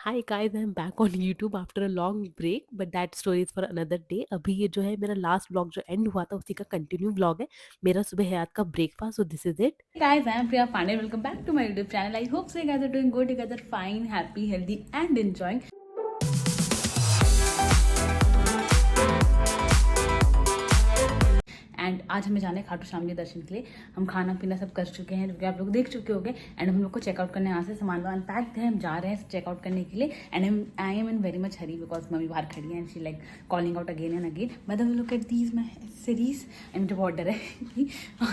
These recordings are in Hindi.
Hi guys, I am back on YouTube after a long break, but that story is for another day. अभी ये जो है मेरा लास्ट व्लॉग जो एंड हुआ था उसी का कंटिन्यू व्लॉग है। मेरा सुबह हयात का breakfast, so this is it. Hey guys, I am Priya Pandey. Welcome back to my YouTube channel. I hope so you guys are doing good, you guys are fine, happy, healthy, and enjoying. And आज हमें जाना है खाटू श्याम जी दर्शन के लिए। हम खाना पीना सब कर चुके हैं, जो कि आप लोग देख चुके होंगे। एंड हम लोग को चेकआउट करने यहाँ से सामान वामान पैक्ड है, हम जा रहे हैं चेकआउट करने के लिए। And I am in very much Hari because mummy बाहर खड़ी है and she like calling out again and again. Madam look at these my series. And मुझे बहुत डर है कि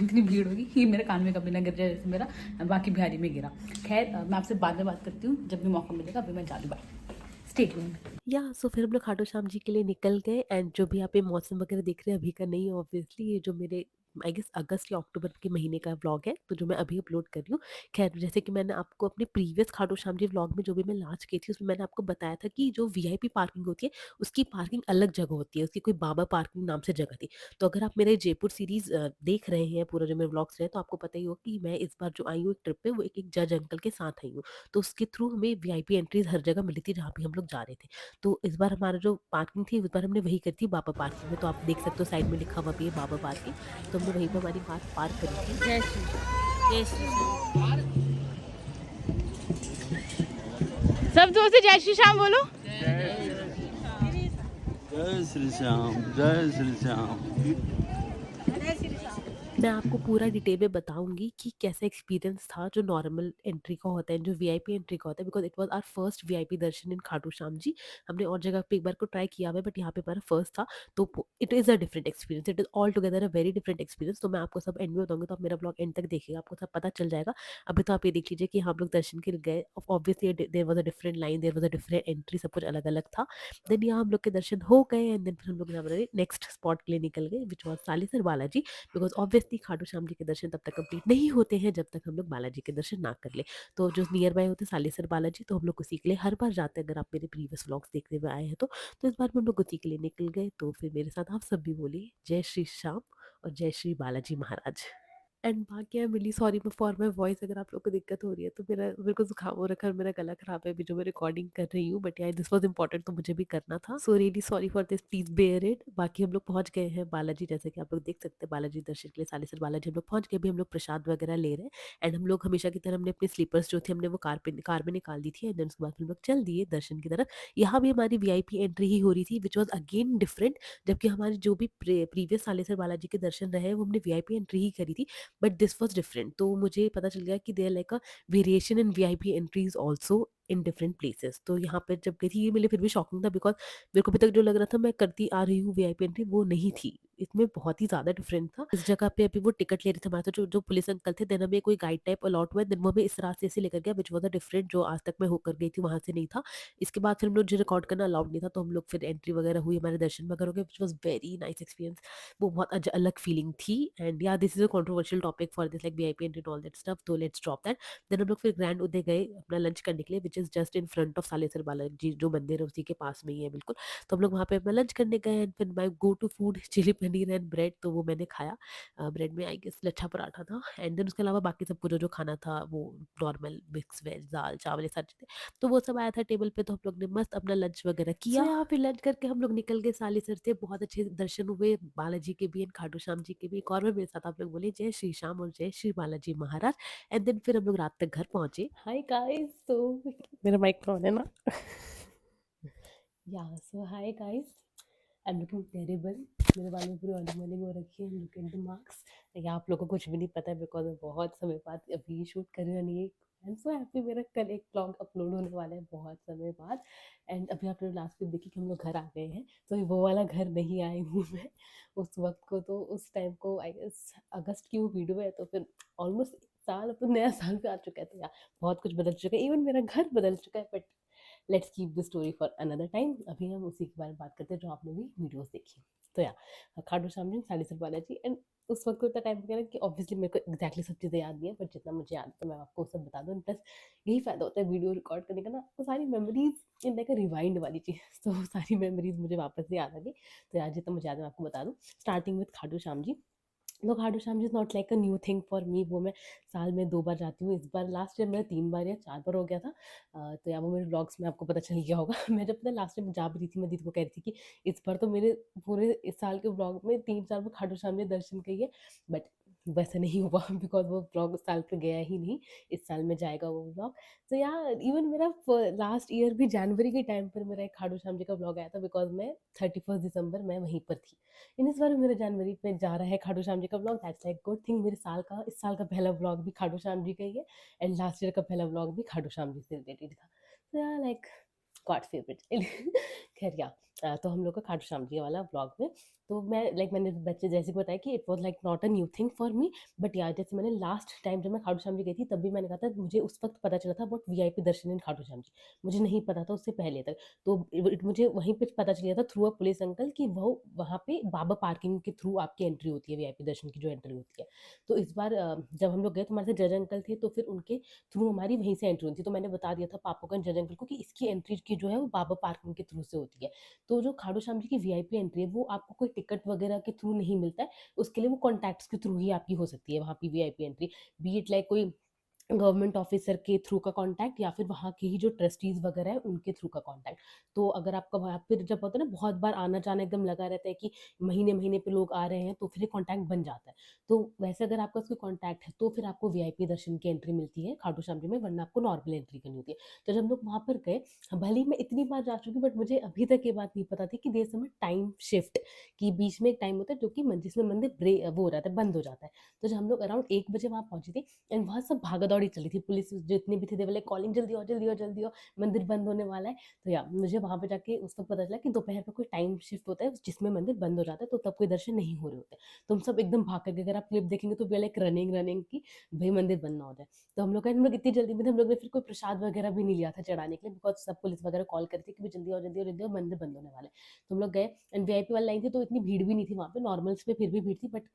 इतनी भीड़ होगी कि मेरे कान में कभी ना गिर जाए जैसे मेरा बाकी बिहारी में गिरा। खैर मैं आपसे बाद में बात करती हूँ जब भी मौका मिलेगा। अभी मैं जा रही हूँ, बाय, स्टे ट्यून्ड। या सो फिर हम लोग खाटू श्याम जी के लिए निकल गए। एंड जो भी आप ये मौसम वगैरह देख रहे हैं अभी का नहीं है, ऑब्वियसली ये जो मेरे आई गेस अगस्त या अक्टूबर के महीने का व्लॉग है, तो जो मैं अभी अपलोड कर रही हूँ। खैर, जैसे कि मैंने आपको अपने प्रीवियस खाटू श्याम जी व्लॉग में जो भी मैं लास्ट की थी उसमें मैंने आपको बताया था कि जो वीआईपी पार्किंग होती है उसकी पार्किंग अलग जगह होती है, उसकी कोई बाबा पार्किंग नाम से जगह थी। तो अगर आप मेरे जयपुर सीरीज देख रहे हैं, पूरा जो मेरे व्लॉग्स रहे हैं, तो आपको पता ही होगा कि मैं इस बार जो आई हूँ एक ट्रिप पे, वो एक जज अंकल के साथ आई हूँ। तो उसके थ्रू हमें वीआईपी एंट्रीज हर जगह मिली थी जहाँ भी हम लोग जा रहे थे। तो इस बार हमारा जो पार्किंग थी, इस बार हमने वही करी थी बाबा पार्किंग में। तो आप देख सकते हो साइड में लिखा हुआ भी है बाबा पार्किंग। तो हमने वहीं पर हमारी कार पार्क करी थी। जय श्री जय श्री श्याम। सब जोर से जय श्री श्याम बोलो। जय श्री श्याम, जय श्री श्याम। मैं आपको पूरा डिटेल में बताऊंगी कि कैसा एक्सपीरियंस था जो नॉर्मल एंट्री का होता है, जो वीआईपी एंट्री का होता है, because it was our first VIP darshan in Khatu Shyam ji. हमने और जगह पे एक बार को ट्राई किया हुआ है, बट यहाँ पे हमारा फर्स्ट था। तो it is a different experience, it is all together a very different experience. तो मैं आपको सब एंड में बताऊंगी, तो आप मेरा ब्लॉग एंड तक देखिएगा, आपको सब पता चल जाएगा। अभी तो आप ये देख लीजिए कि हम लोग दर्शन के लिए गए। Obviously there was a different line, there was a different entry, सब कुछ अलग अलग था। देन यहाँ हम लोग के दर्शन हो गए, एंड देन फिर हम लोग हमारे नेक्स्ट स्पॉट के लिए निकल गए, which was Salasar Balaji. Because obviously Khatu Shyam ji के दर्शन तब तक कंप्लीट नहीं होते हैं जब तक हम लोग बालाजी के दर्शन ना कर ले। तो जो नियर बाय होते हैं सालेसर बालाजी, तो हम लोग उसी के लिए हर बार जाते हैं। अगर आप मेरे प्रीवियस व्लॉग्स देखते हुए आए हैं तो इस बार भी हम लोग उसी के लिए निकल गए। तो फिर मेरे साथ आप सब भी बोलिए जय श्री श्याम और जय श्री बालाजी महाराज। एंड बाकी I am really sorry for my voice, अगर आप लोग को दिक्कत हो रही है तो मेरे को जुकाम हो रखा है और मेरा गला खराब है अभी जो मैं रिकॉर्डिंग कर रही हूँ। बट यार दिस वॉज इंपॉर्टेंट, तो मुझे भी करना था। So really sorry for this, please bear it. बाकी हम लोग पहुंच गए हैं बालाजी, जैसे कि आप लोग देख सकते हैं बालाजी दर्शन के लिए सालेसर बालाजी हम लोग पहुंच गए। भी हम लोग प्रसाद वगैरह ले रहे हैं। एंड हम लोग हमेशा की तरह हमने अपनी स्लीपर्स जो थे हमने वो कार में निकाल दी थी। एंड देन उसके बाद हम लोग चल दिए दर्शन की तरफ। यहाँ भी हमारी वीआईपी एंट्री ही हो रही थी, विच वॉज अगेन डिफरेंट। जबकि हमारी जो भी प्रीवियस सालेसर बालाजी के दर्शन रहे वो हमने वीआईपी एंट्री ही करी थी, बट दिस वॉज डिफरेंट। तो मुझे पता चल गया कि there like a variation in VIP entries also in different places. तो यहाँ पे जब गई थी ये मेरे लिए फिर भी शॉकिंग था, बिकॉज मेरे को अभी तक जो लग रहा था मैं करती आ रही हूँ वीआईपी एंट्री, वो नहीं थी। इसमें बहुत ही ज्यादा डिफरेंट था। इस जगह पे अभी वो टिकट ले रहे थे हमारे, तो जो पुलिस अंकल थे, देन हमें कोई गाइड टाइप अलॉट हुआ, देन वो हमें इस रास्ते से लेकर गया, विच वॉज अ डिफरेंट, जो आज तक मैं होकर गई थी वहां से नहीं था। इसके बाद फिर हम लोग जो रिकॉर्ड करना अलाउड नहीं था, तो हम लोग फिर एंट्री वगैरह हुई, हमारे दर्शन वगैरह हो गए, which was very nice experience. वो बहुत अलग फीलिंग थी। एंड या this is a controversial topic for this like VIP entry and all that stuff, तो लेट्स ड्रॉप दैट। देन हम लोग फिर ग्रैंड उदय गए अपना लंच करने के लिए, which is just in front of Salasar Balaji, जो मंदिर है उसी के पास में ही है बिल्कुल। तो हम लोग वहाँ पे अपना लंच करने गए। एंड फिर my go to food chilli paneer and bread, तो वो मैंने खाया। ब्रेड में आई गेस लच्छा पराठा था। एंड देन उसके अलावा बाकी सबको जो जो खाना था वो नॉर्मल मिक्स वेज दाल चावल ये सारी चीज़ें, तो वो सब आया था टेबल पे। तो हम लोग ने मस्त अपना लंच वगैरह किया। So, यहाँ पे लंच करके हम लोग निकल गए सालीसर से। बहुत अच्छे दर्शन हुए बालाजी के भी एंड खाटू श्याम जी के भी। एक और बार मेरे साथ आप लोग बोले जय श्री श्याम और जय श्री बालाजी महाराज। एंड देन फिर हम लोग रात तक घर पहुंचे। हाय गाइस, तो मेरा माइक ऑन है ना? या so hi guys, I am looking terrible. मेरे बाल में पूरी ऑयलिंग वॉयलिंग हो रखी है। Look into marks. या आप लोगों को कुछ भी नहीं पता है, बिकॉज मैं बहुत समय बाद अभी शूट कर रही हूँ। नहीं, आई एम सो हैप्पी, मेरा कल एक व्लॉग अपलोड होने वाला है बहुत समय बाद। एंड अभी आपने लास्ट में देखी कि हम लोग घर आ गए हैं, तो वो वाला घर नहीं आई हूँ मैं उस वक्त को। तो उस टाइम को आई गेस अगस्त की वो वीडियो है, तो फिर ऑलमोस्ट साल, अब तो नया साल पे आ चुका है। तो यार बहुत कुछ बदल चुका है, इवन मेरा घर बदल चुका है। But let's keep the story for another time. अभी हम उसी के बारे में बात करते हैं जो आपने भी वीडियोस देखी। तो यार खाटू श्याम जी सालीसर बालाजी। एंड उस वक्त को इतना टाइम हो गया ना कि ऑब्वियसली मेरे को एक्जैक्टली सब चीज़ें याद नहीं है, बट जितना मुझे याद है तो मैं आपको सब बता दूँ। प्लस यही फ़ायदा होता है वीडियो रिकॉर्ड करने का ना, वो सारी memories in like a rewind वाली चीज़। तो वो सारी मेमोरीज मुझे वापस से याद आ गई। तो यार जितना मुझे याद है मैं आपको बता दूँ। स्टार्टिंग विथ खाटू श्याम जी, तो Khatu Shyam ji is not like a new thing for me. वो मैं साल में 2 बार जाती हूँ। इस बार लास्ट ईयर मेरा 3 बार या 4 बार हो गया था। तो या वो मेरे व्लॉग्स में आपको पता चल गया होगा। मैं जब पता है लास्ट टाइम जा भी रही थी, मैं दीदी को कह रही थी कि इस बार तो मेरे पूरे इस साल के व्लॉग में 3-4 बार खाटू श्याम जी दर्शन किए हैं। बट वैसा नहीं हुआ बिकॉज़ वो व्लॉग उस साल पे गया ही नहीं। इस साल में जाएगा वो व्लॉग। तो या इवन मेरा लास्ट ईयर भी जनवरी के टाइम पर मेरा एक खाटू श्याम जी का व्लॉग आया था बिकॉज़ मैं 31 दिसंबर मैं वहीं पर थी। इन इस बार मेरा जनवरी में जा रहा है खाटू श्याम जी का vlog. That's like good thing. मेरे साल का इस साल का पहला व्लॉग भी खाटू श्याम जी का ही है एंड लास्ट ईयर का पहला व्लॉग भी खाटू श्याम जी से रिलेटेड था। तो या लाइक गॉड फेवरेट। खैर या तो हम लोग का खाटू श्याम जी वाला व्लॉग में तो मैं लाइक मैंने बच्चे जैसे कि बताया कि it was like not a new thing for me. But यार जैसे मैंने लास्ट टाइम जब मैं खाटू श्याम जी गई थी तब भी मैंने कहा था मुझे उस वक्त पता चला था about VIP darshan in Khatu Shyam जी। मुझे नहीं पता था उससे पहले तक। तो मुझे वहीं पे पता चल गया था थ्रू अ पुलिस अंकल कि वो वहाँ पे बाबा पार्किंग के थ्रू आपकी एंट्री होती है, वीआईपी दर्शन की जो एंट्री होती है। तो इस बार जब हम लोग गए तो हमारे साथ जज अंकल थे तो फिर उनके थ्रू हमारी वहीं से एंट्री होती थी। तो मैंने बता दिया था पापा को जज अंकल को कि इसकी एंट्री की जो है वो बाबा पार्किंग के थ्रू से होती है। तो जो खाटू श्याम जी की वीआईपी एंट्री है वो आपको कोई टिकट वगैरह के थ्रू नहीं मिलता है। उसके लिए वो कॉन्टैक्ट्स के थ्रू ही आपकी हो सकती है वहाँ की VIP entry. B it like कोई गवर्नमेंट ऑफिसर के थ्रू का कॉन्टैक्ट या फिर वहाँ के ही जो ट्रस्टीज वगैरह है उनके थ्रू का कॉन्टैक्ट। तो अगर आपका वहाँ फिर जब होता है ना बहुत बार आना जाना एकदम लगा रहता है कि महीने महीने पे लोग आ रहे हैं तो फिर ये कॉन्टैक्ट बन जाता है। तो वैसे अगर आपका उसका कॉन्टैक्ट है तो फिर आपको वीआईपी दर्शन की एंट्री मिलती है खाटू श्याम जी में, वरना आपको नॉर्मल एंट्री करनी होती है। तो जब हम लोग वहाँ पर गए, भले ही मैं इतनी बार जा चुकी बट मुझे अभी तक ये बात नहीं पता थी कि देर समय टाइम शिफ्ट कि बीच में एक टाइम होता है जो कि जिसमें मंदिर वो हो जाता है, बंद हो जाता है। तो जब हम लोग अराउंड 1 बजे वहाँ पहुंचे थे एंड वहाँ सब भागा दौड़ी चली थी, पुलिस जितने भी थे दे वाले कॉलिंग जल्दी आओ जल्दी आओ जल्दी आओ, मंदिर बंद होने वाला है। तो या मुझे वहाँ पे जाके उस वक्त पता चला कि दोपहर का कोई टाइम शिफ्ट होता है जिसमें मंदिर बंद हो जाता है तो तब कोई दर्शन नहीं हो रहे होते। तो हम सब एकदम भाग के, अगर आप क्लिप देखेंगे तो लाइक रनिंग रनिंग की भाई मंदिर बंद ना हो जाए। तो हम लोग इतनी जल्दी में थे, हम लोग ने फिर कोई प्रसाद वगैरह भी नहीं लिया था चढ़ाने के लिए बिकॉज सब पुलिस वगैरह कॉल करती कि भी जल्दी आओ जल्दी आओ जल्दी आओ, मंदिर बंद होने वाला है। तो हम लोग गए एंड वीआईपी वाली लाइन थी तो इतनी भीड़ भी नहीं थी वहाँ पे, नॉर्मल्स में फिर भी भीड़ थी बट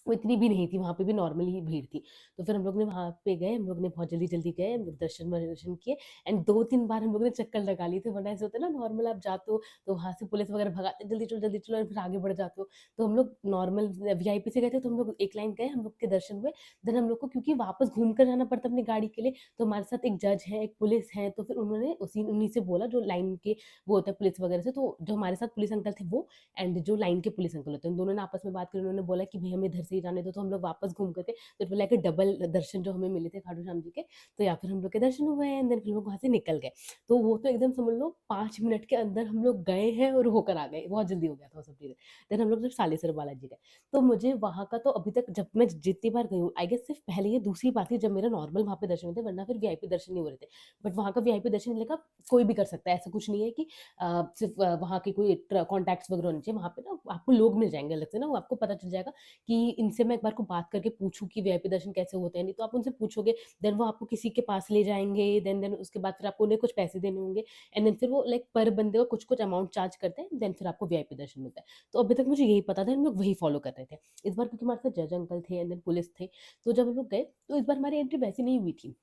वो इतनी भी नहीं थी, वहाँ पे भी नॉर्मल ही भीड़ थी। तो फिर हम लोग ने वहाँ पे गए, हम लोग ने बहुत जल्दी-जल्दी गए, हम लोग दर्शन किए एंड 2-3 बार हम लोगों ने चक्कर लगा लिए थे, वरना ऐसे होता है ना नॉर्मल आप जाते हो, तो वहाँ से पुलिस वगैरह भगाते जल्दी चलो और फिर आगे बढ़ जाते हो। तो हम लोग नॉर्मल वीआईपी से गए थे, तो हम लोग एक लाइन गए, हम लोग के दर्शन हुए, देन हम लोग को क्योंकि वापस घूम कर जाना पड़ता अपनी गाड़ी के लिए, तो हमारे साथ एक जज है, एक पुलिस है, तो फिर उन्होंने उन्हीं से बोला जो लाइन के वो होता है पुलिस वगैरह से, तो जो हमारे साथ पुलिस अंकल थे वो एंड जो लाइन के पुलिस अंकल होते हैं उन दोनों ने आपस में बात करी, उन्होंने बोला कि भाई हमें इधर से ही जाने दो, तो हम लोग वापस घूम करके तो बोला कि डबल दर्शन जो हमें मिले थे खाटू श्याम जी के, तो या फिर हम लोग के दर्शन हुए एंड देन फिर लोग वहाँ से निकल गए। तो वो तो एकदम समझ लो 5 मिनट के अंदर हम लोग गए हैं और होकर आ गए, बहुत जल्दी हो गया था वो सब चीज़ें। देन हम लोग जब सालेसर बालाजी गए, तो मुझे वहाँ का तो अभी तक जब मैं जितनी बार गई हूँ आई गेस सिर्फ पहले ये दूसरी बार थी जब मेरा नॉर्मल वहाँ पे दर्शन हुए थे, वरना फिर वीआईपी दर्शन नहीं हो रहे थे। बट वहाँ का वीआईपी दर्शन लगा कोई भी कर सकता है, ऐसा कुछ नहीं है कि सिर्फ वहाँ के कोई कॉन्टैक्ट्स वगैरह होने चाहिए। वहाँ पे ना आपको लोग मिल जाएंगे अलग से ना, वो आपको पता चल जाएगा कि इनसे मैं एक बार को बात करके पूछूं कि वीआईपी दर्शन कैसे होते हैं, नहीं तो आप उनसे पूछोगे, देन वो आपको किसी के पास ले जाएंगे, देन उसके बाद फिर आपको उन्हें कुछ पैसे देने होंगे एंड देन फिर वो लाइक पर बंदे का कुछ कुछ अमाउंट चार्ज करते हैं, देन फिर आपको वीआईपी दर्शन मिलता है। तो अभी तक मुझे यही पता था, हम लोग वही फॉलो कर रहे थे। इस बार क्योंकि हमारे साथ जज अंकल थे एंड देन पुलिस थे, तो जब हम लोग गए तो इस बार हमारी एंट्री वैसी नहीं हुई थी।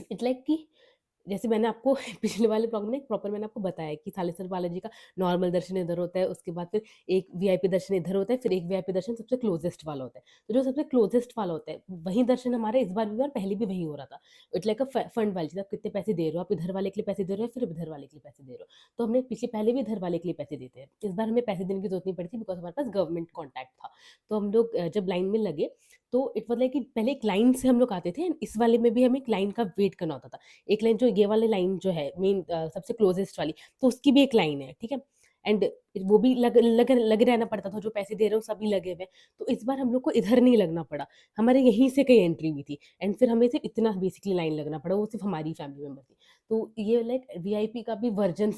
इट्स लाइक कि जैसे मैंने आपको पिछले वाले ब्लॉग में प्रॉपर मैंने आपको बताया कि सालेसर बालाजी का नॉर्मल दर्शन इधर होता है, उसके बाद फिर एक वीआईपी दर्शन इधर होता है, फिर एक वीआईपी दर्शन सबसे क्लोजेस्ट वाला होता है। तो जो सबसे क्लोजेस्ट वाला होता है वही दर्शन हमारे इस बार भी और पहले भी वही हो रहा था। इट्स लाइक अ फंड वाली चीज़, आप कितने पैसे दे रहे हो, आप इधर वाले के लिए पैसे दे रहे हो फिर इधर वाले के लिए पैसे दे रहे हो। तो हमने पिछले पहले भी इधर वाले के लिए पैसे देते हैं, इस बार हमें पैसे देने की जरूरत नहीं पड़ी थी बिकॉज हमारे पास गवर्नमेंट कॉन्टैक्ट था। तो हम लोग जब लाइन में लगे तो इट वॉज लाइक कि पहले एक लाइन से हम लोग आते थे, इस वाले में भी हमें एक लाइन का वेट करना होता था। एक लाइन जो ये वाली लाइन जो है मेन सबसे क्लोजेस्ट वाली, तो उसकी भी एक लाइन है, ठीक है। एंड वो भी लगे रहना पड़ता था, जो पैसे दे रहे हो सभी लगे हुए। तो इस बार हम लोग को इधर नहीं लगना पड़ा, हमारे यहीं से कहीं एंट्री हुई थी एंड फिर हमें सिर्फ इतना बेसिकली लाइन लगना पड़ा, वो सिर्फ हमारी फैमिली मेंबर थी। तो ये लाइक वीआईपी का भी वर्जन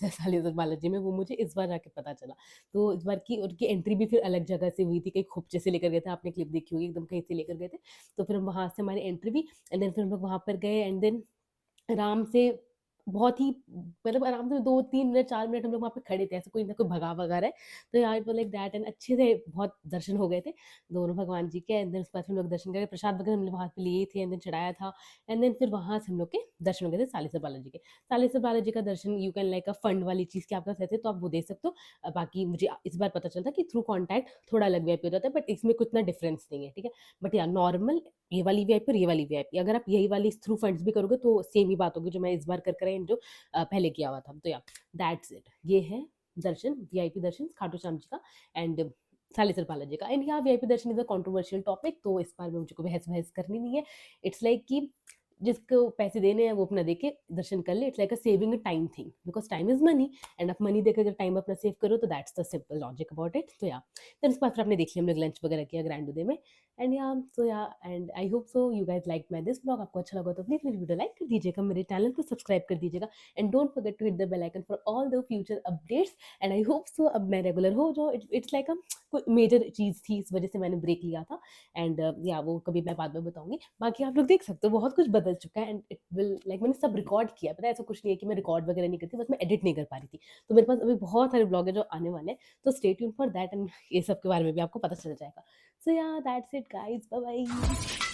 है सालेसर बालाजी में, वो मुझे इस बार जाके पता चला। तो इस बार की उनकी एंट्री भी फिर अलग जगह से हुई थी, कहीं खोपचे से लेकर गए थे, आपने क्लिप देखी होगी, एकदम कहीं से लेकर गए थे। तो फिर हम वहाँ से हमारी एंट्री भी एंड देन फिर हम लोग वहाँ पर गए एंड देन आराम से बहुत ही मतलब आराम से 2-3 मिनट 4 मिनट हम लोग वहाँ पे खड़े थे, ऐसे कोई ना कोई भगा-वगा रहा है। तो यार it was like that and अच्छे से बहुत दर्शन हो गए थे, दोनों भगवान जी के एंड देन उसके बाद फिर हम लोग दर्शन करके प्रसाद वगैरह हमने वहाँ पे लिए थे एंड देन चढ़ाया था एंड देन फिर वहाँ से हम लोग के दर्शन हो गए थे सालीसर बालाजी के। सालीसर बालाजी का दर्शन you can like a fund वाली चीज़ कि आपके पास पैसे तो आप वो दे सकते हो। बाकी मुझे इस बार पता चला कि थ्रू कॉन्टैक्ट थोड़ा अलग वीआईपी हो जाता है बट इसमें कुछ इतना डिफरेंस नहीं है, ठीक है? बट या नॉर्मल ये वाली वीआईपी और ये वाली वीआईपी अगर आप यही वाली थ्रू फंड्स भी करोगे तो सेम ही बात होगी जो मैं इस बार कर एंड जो पहले किया हुआ था। तो या दैट्स इट। ये है दर्शन, वीआईपी दर्शन खाटू श्याम जी का एंड सालिसर बालाजी का। एंड यहाँ VIP Darshan is a controversial topic, तो इस बार में मुझे कोई बहस-वहस करनी नहीं है। इट्स लाइक कि जिसको पैसे देने हैं वो अपना देके दर्शन कर ले। It's like a saving a time thing because time is money and आप मनी देकर अगर टाइम अपना सेव करो तो that's the simple logic about it. तो या देन उसके बाद फिर आपने देख लिया हम लोग लंच वगैरह किया ग्रैंड उदय में एंड या सो या and I hope so you guys like my this vlog. आपको अच्छा लगा तो प्लीज़ मेरी वीडियो लाइक कर दीजिएगा, मेरे चैनल को सब्सक्राइब कर दीजिएगा and don't forget to hit the bell icon for all the future updates and I hope so अब मैं रेगुलर हो जाऊँ। इट्स लाइक अ कोई मेजर चीज़ थी इस वजह से मैंने ब्रेक लिया था एंड या वो कभी मैं बाद में बताऊँगी। बाकी आप लोग देख सकते हो बहुत कुछ बदल चुका है एंड इट विल लाइक मैंने सब रिकॉर्ड किया है, पता है ऐसा कुछ नहीं है कि मैं रिकॉर्ड वगैरह नहीं करती, बस मैं एडिट नहीं कर पा रही थी। तो मेरे पास अभी बहुत सारे ब्लॉग है जो आने वाले हैं, तो stay tuned for that and ये सब के बारे में भी आपको पता चल जाएगा। So yeah that's it guys, bye bye.